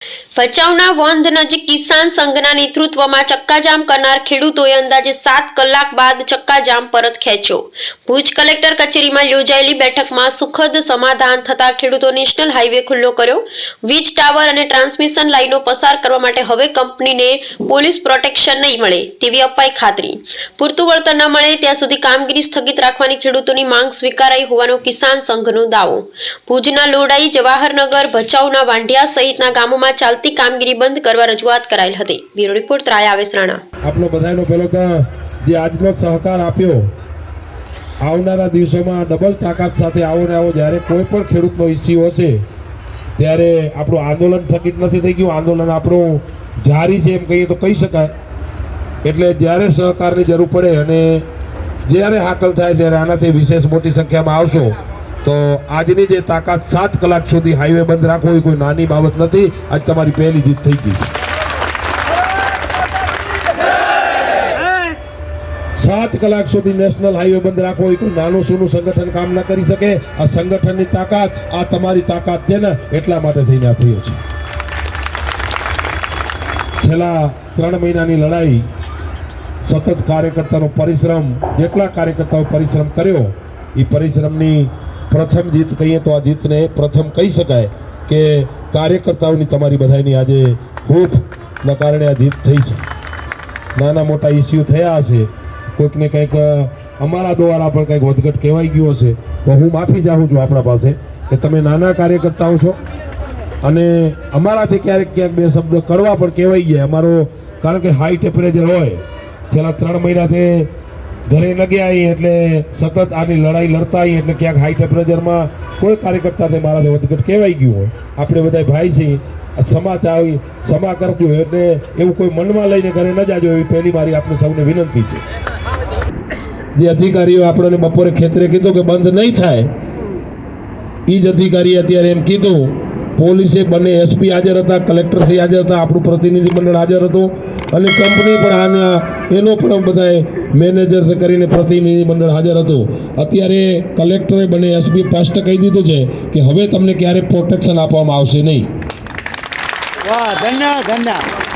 ભચાઉના વંધ નજીક કિસાન સંઘના નેતૃત્વમાં ચક્કાજામ કરનાર ખેડૂતોએ અંદાજે 7 કલાક બાદ ચક્કાજામ પરત ખેંચ્યો। ભુજ કલેક્ટર કચેરીમાં યોજાયેલી બેઠકમાં સુખદ સમાધાન થતા ખેડૂતો નેશનલ હાઈવે ખુલ્લો કર્યો। વીજ ટાવર અને ટ્રાન્સમિશન લાઈનો પસાર કરવા માટે હવે કંપનીને પોલીસ પ્રોટેક્શન નહીં મળે તેવી અપાઈ ખાતરી। પૂરતું વળતર ન મળે ત્યાં સુધી કામગીરી સ્થગિત રાખવાની ખેડૂતોની માંગ સ્વીકારાઈ હોવાનો કિસાન સંઘનો દાવો। ભુજના લોડાઈ, જવાહરનગર, ભચાઉના વાંઢિયા સહિતના ગામોમાં ચાલતી કામગીરી બંધ કરવા રજૂઆત કરાયેલ હતી। બ્યુરો રિપોર્ટ રાયા આવેશ રાણા। આપનો બધાનો પહેલો તો જે આજનો સહકાર આપ્યો, આવનારા દિવસોમાં ડબલ તાકાત સાથે આવો ને આવો। જ્યારે કોઈ પણ ખેડૂતનો ઇસ્યુ હશે ત્યારે આપણું આંદોલન સ્થગિત નથી થઈ ગયું, આંદોલન આપણું જારી છે એમ કહીએ તો કહી શકાય। એટલે જ્યારે સહકારની જરૂર પડે અને જ્યારે હાકલ થાય ત્યારે આનાથી વિશેષ મોટી સંખ્યામાં આવશો તો આજની જે તાકાત 7 કલાક સુધી હાઈવે બંધ રાખવો એ કોઈ નાની બાબત નથી। આજ તમારી પહેલી જીત થઈ ગઈ। 7 કલાક સુધી નેશનલ હાઈવે બંધ રાખવો એ કોઈ નાનું સૂનું સંગઠન કામ ન કરી શકે। આ સંગઠનની તાકાત, આ તમારી તાકાત છે ને, એટલા માટે થઈને આ થયું છે। છેલ્લા 3 મહિનાની લડાઈ, સતત કાર્યકર્તાનો પરિશ્રમ, જેટલા કાર્યકર્તાઓ પરિશ્રમ કર્યો એ પરિશ્રમની પ્રથમ જીત કહીએ તો આ જીતને પ્રથમ કહી શકાય કે કાર્યકર્તાઓની તમારી બધાની આજે હૂંફના કારણે આ જીત થઈ છે। નાના મોટા ઇસ્યુ થયા હશે, કોઈકને કંઈક અમારા દ્વારા પણ કંઈક વધઘટ કહેવાઈ ગયું હશે તો હું માફી ચાહું છું આપણા પાસે કે તમે નાના કાર્યકર્તાઓ છો અને અમારાથી ક્યારેક ક્યાંક બે શબ્દ કડવા પણ કહેવાઈ ગયા અમારો, કારણ કે હાઈ ટેમ્પરેચર હોય। છેલ્લા 3 મહિનાથી ઘરે ન ગયા એટલે સતત આની લડાઈ લડતા એટલે ક્યાંક હાઈ ટેમ્પરેચરમાં કોઈ કાર્યકર્તાથી મારાથી વધઘટ કહેવાઈ ગયું હોય। આપણે બધા ભાઈ છીએ, ક્ષમા કરજો, એટલે એવું કોઈ મનમાં લઈને ઘરે ન જાજો એવી પહેલી મારી આપણે સૌને વિનંતી છે। જે અધિકારીઓ આપણને બપોરે ખેતરે કીધું કે બંધ નહીં થાય, એ જ અધિકારીએ અત્યારે એમ કીધું। પોલીસે બંને એસપી હાજર હતા, કલેક્ટરશ્રી હાજર હતા, આપણું પ્રતિનિધિ મંડળ હાજર હતું અને કંપની પણ આના એનો પણ બધાએ મેનેજર કરીને પ્રતિનિધિ મંડળ હાજર હતું। અત્યારે કલેક્ટરે બંને એસપી સ્પષ્ટ કહી દીધું છે કે હવે તમને ક્યારે પ્રોટેક્શન આપવામાં આવશે નહીં। વાહ, ધન્યવાદ, ધન્યવાદ।